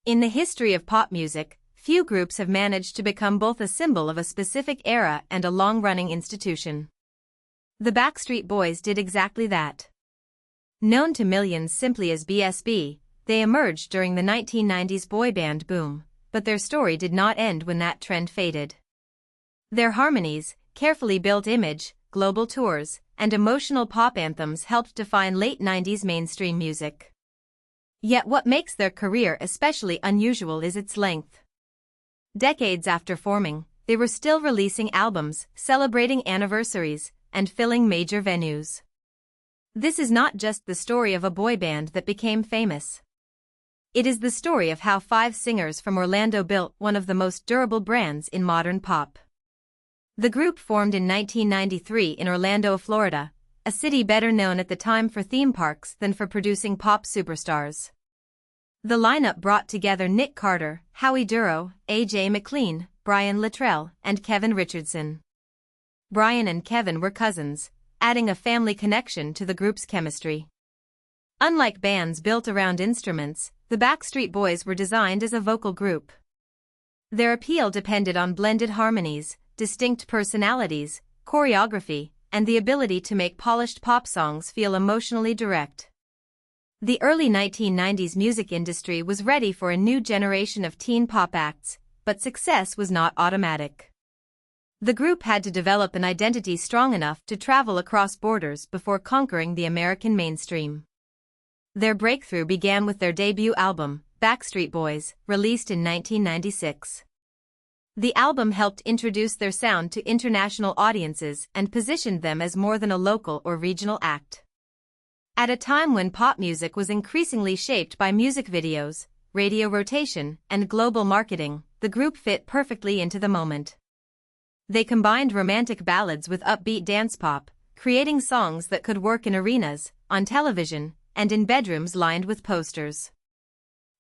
In the history of pop music, few groups have managed to become both a symbol of a specific era and a long-running institution. The Backstreet Boys did exactly that. Known to millions simply as BSB, they emerged during the 1990s boy band boom, but their story did not end when that trend faded. Their harmonies, carefully built image, global tours, and emotional pop anthems helped define late 90s mainstream music. Yet what makes their career especially unusual is its length. Decades after forming, they were still releasing albums, celebrating anniversaries, and filling major venues. This is not just the story of a boy band that became famous. It is the story of how 5 singers from Orlando built one of the most durable brands in modern pop. The group formed in 1993 in Orlando, Florida, a city better known at the time for theme parks than for producing pop superstars. The lineup brought together Nick Carter, Howie Dorough, AJ McLean, Brian Littrell, and Kevin Richardson. Brian and Kevin were cousins, adding a family connection to the group's chemistry. Unlike bands built around instruments, the Backstreet Boys were designed as a vocal group. Their appeal depended on blended harmonies, distinct personalities, choreography, and the ability to make polished pop songs feel emotionally direct. The early 1990s music industry was ready for a new generation of teen pop acts, but success was not automatic. The group had to develop an identity strong enough to travel across borders before conquering the American mainstream. Their breakthrough began with their debut album, Backstreet Boys, released in 1996. The album helped introduce their sound to international audiences and positioned them as more than a local or regional act. At a time when pop music was increasingly shaped by music videos, radio rotation, and global marketing, the group fit perfectly into the moment. They combined romantic ballads with upbeat dance pop, creating songs that could work in arenas, on television, and in bedrooms lined with posters.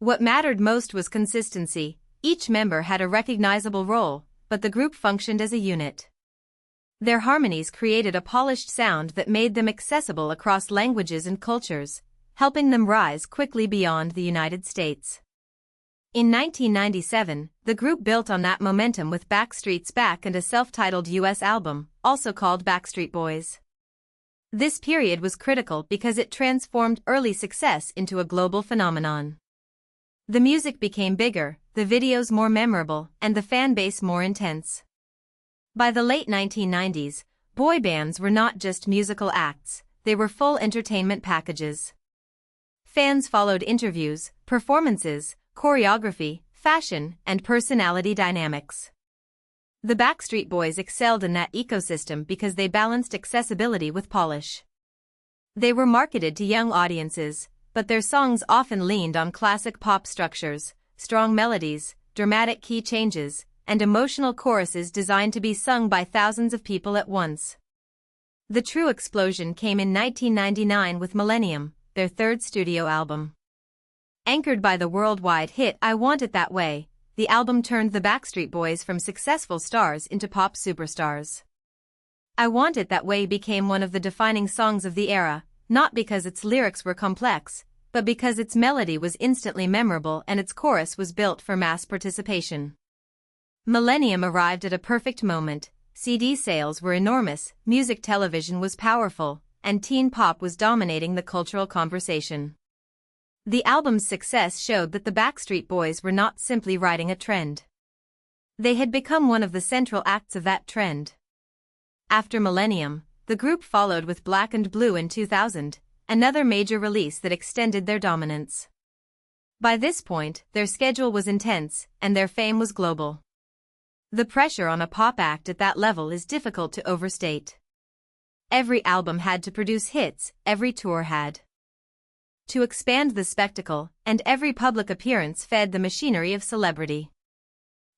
What mattered most was consistency. Each member had a recognizable role, but the group functioned as a unit. Their harmonies created a polished sound that made them accessible across languages and cultures, helping them rise quickly beyond the United States. In 1997, the group built on that momentum with Backstreet's Back and a self-titled US album, also called Backstreet Boys. This period was critical because it transformed early success into a global phenomenon. The music became bigger, the videos more memorable, and the fan base more intense. By the late 1990s, boy bands were not just musical acts, they were full entertainment packages. Fans followed interviews, performances, choreography, fashion, and personality dynamics. The Backstreet Boys excelled in that ecosystem because they balanced accessibility with polish. They were marketed to young audiences, but their songs often leaned on classic pop structures, strong melodies, dramatic key changes, and emotional choruses designed to be sung by thousands of people at once. The true explosion came in 1999 with Millennium, their third studio album. Anchored by the worldwide hit I Want It That Way, the album turned the Backstreet Boys from successful stars into pop superstars. I Want It That Way became one of the defining songs of the era, not because its lyrics were complex, but because its melody was instantly memorable and its chorus was built for mass participation. Millennium arrived at a perfect moment. CD sales were enormous, music television was powerful, and teen pop was dominating the cultural conversation. The album's success showed that the Backstreet Boys were not simply riding a trend. They had become one of the central acts of that trend. After Millennium, the group followed with Black and Blue in 2000, another major release that extended their dominance. By this point, their schedule was intense, and their fame was global. The pressure on a pop act at that level is difficult to overstate. Every album had to produce hits, every tour had to expand the spectacle, and every public appearance fed the machinery of celebrity.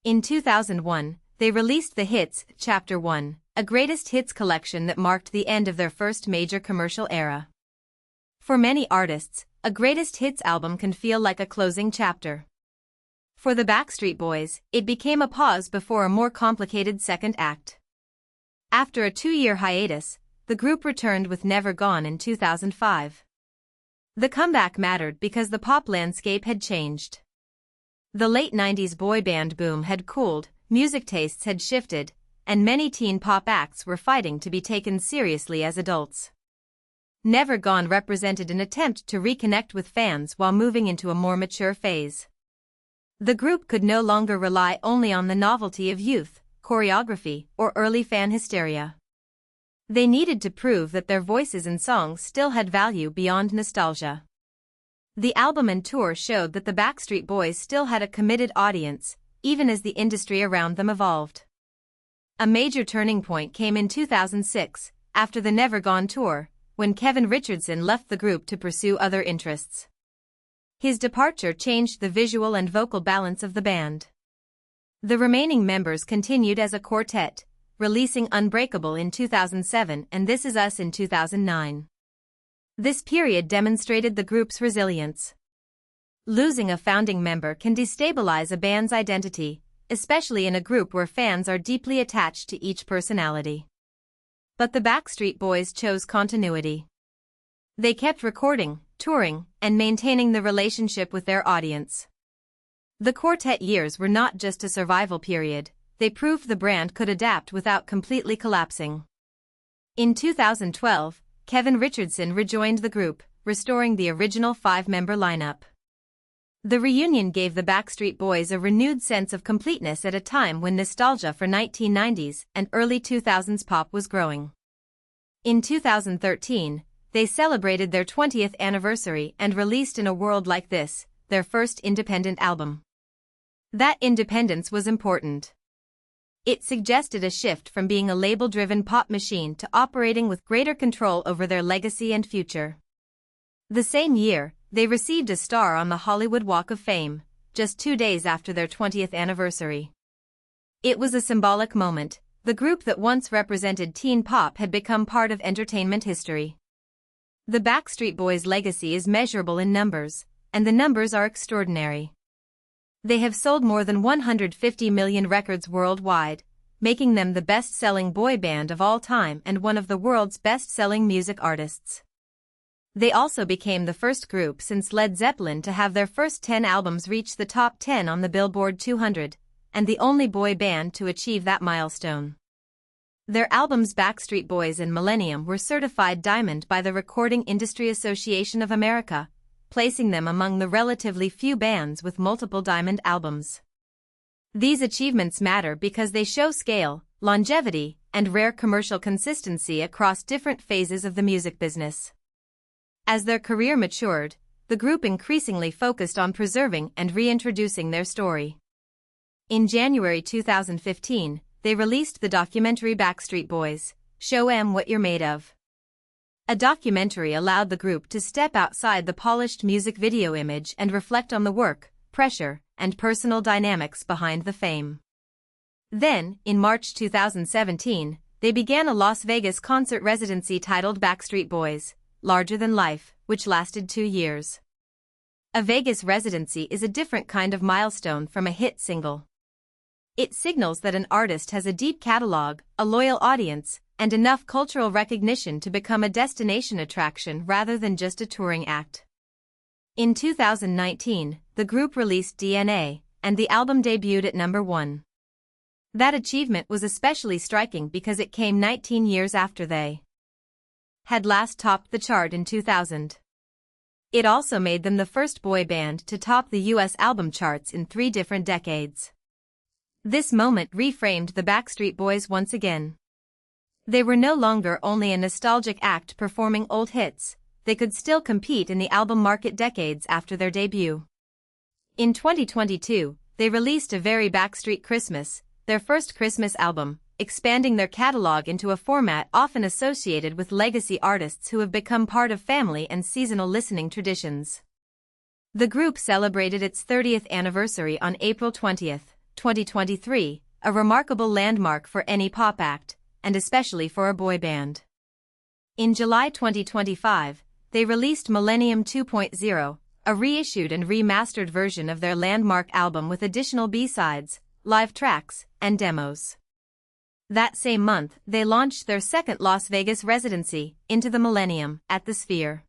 In 2001, they released the hits, Chapter 1, a greatest hits collection that marked the end of their first major commercial era. For many artists, a greatest hits album can feel like a closing chapter. For the Backstreet Boys, it became a pause before a more complicated second act. After a 2-year hiatus, the group returned with Never Gone in 2005. The comeback mattered because the pop landscape had changed. The late 90s boy band boom had cooled, music tastes had shifted, and many teen pop acts were fighting to be taken seriously as adults. Never Gone represented an attempt to reconnect with fans while moving into a more mature phase. The group could no longer rely only on the novelty of youth, choreography, or early fan hysteria. They needed to prove that their voices and songs still had value beyond nostalgia. The album and tour showed that the Backstreet Boys still had a committed audience, even as the industry around them evolved. A major turning point came in 2006, after the Never Gone tour, when Kevin Richardson left the group to pursue other interests. His departure changed the visual and vocal balance of the band. The remaining members continued as a quartet, releasing Unbreakable in 2007 and This Is Us in 2009. This period demonstrated the group's resilience. Losing a founding member can destabilize a band's identity, especially in a group where fans are deeply attached to each personality. But the Backstreet Boys chose continuity. They kept recording, touring, and maintaining the relationship with their audience. The quartet years were not just a survival period, they proved the brand could adapt without completely collapsing. In 2012, Kevin Richardson rejoined the group, restoring the original five-member lineup. The reunion gave the Backstreet Boys a renewed sense of completeness at a time when nostalgia for 1990s and early 2000s pop was growing. In 2013, they celebrated their 20th anniversary and released In a World Like This, their first independent album. That independence was important. It suggested a shift from being a label-driven pop machine to operating with greater control over their legacy and future. The same year, they received a star on the Hollywood Walk of Fame, just 2 days after their 20th anniversary. It was a symbolic moment. The group that once represented teen pop had become part of entertainment history. The Backstreet Boys' legacy is measurable in numbers, and the numbers are extraordinary. They have sold more than 150 million records worldwide, making them the best-selling boy band of all time and one of the world's best-selling music artists. They also became the first group since Led Zeppelin to have their first 10 albums reach the top 10 on the Billboard 200, and the only boy band to achieve that milestone. Their albums Backstreet Boys and Millennium were certified diamond by the Recording Industry Association of America, placing them among the relatively few bands with multiple diamond albums. These achievements matter because they show scale, longevity, and rare commercial consistency across different phases of the music business. As their career matured, the group increasingly focused on preserving and reintroducing their story. In January 2015, they released the documentary Backstreet Boys, Show 'Em What You're Made Of. A documentary allowed the group to step outside the polished music video image and reflect on the work, pressure, and personal dynamics behind the fame. Then, in March 2017, they began a Las Vegas concert residency titled Backstreet Boys, Larger Than Life, which lasted 2 years. A Vegas residency is a different kind of milestone from a hit single. It signals that an artist has a deep catalog, a loyal audience, and enough cultural recognition to become a destination attraction rather than just a touring act. In 2019, the group released DNA, and the album debuted at number 1. That achievement was especially striking because it came 19 years after they had last topped the chart in 2000. It also made them the first boy band to top the US album charts in 3 different decades. This moment reframed the Backstreet Boys once again. They were no longer only a nostalgic act performing old hits, they could still compete in the album market decades after their debut. In 2022, they released A Very Backstreet Christmas, their first Christmas album, expanding their catalog into a format often associated with legacy artists who have become part of family and seasonal listening traditions. The group celebrated its 30th anniversary on April 20, 2023, a remarkable landmark for any pop act, and especially for a boy band. In July 2025, they released Millennium 2.0, a reissued and remastered version of their landmark album with additional B-sides, live tracks, and demos. That same month, they launched their second Las Vegas residency, Into the Millennium, at the Sphere.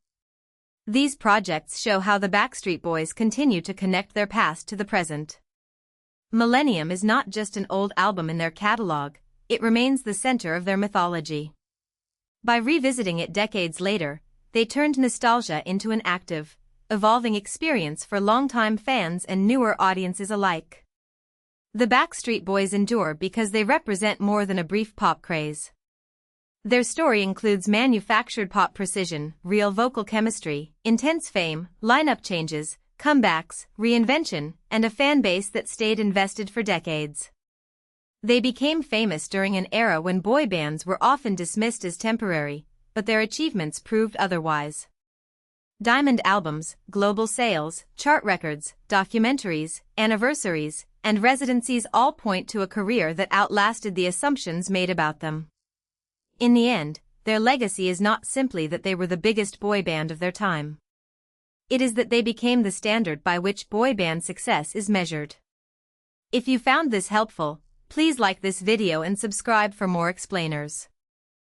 These projects show how the Backstreet Boys continue to connect their past to the present. Millennium is not just an old album in their catalog, it remains the center of their mythology. By revisiting it decades later, they turned nostalgia into an active, evolving experience for longtime fans and newer audiences alike. The Backstreet Boys endure because they represent more than a brief pop craze. Their story includes manufactured pop precision, real vocal chemistry, intense fame, lineup changes, comebacks, reinvention, and a fan base that stayed invested for decades. They became famous during an era when boy bands were often dismissed as temporary, but their achievements proved otherwise. Diamond albums, global sales, chart records, documentaries, anniversaries, and residencies all point to a career that outlasted the assumptions made about them. In the end, their legacy is not simply that they were the biggest boy band of their time. It is that they became the standard by which boy band success is measured. If you found this helpful, please like this video and subscribe for more explainers.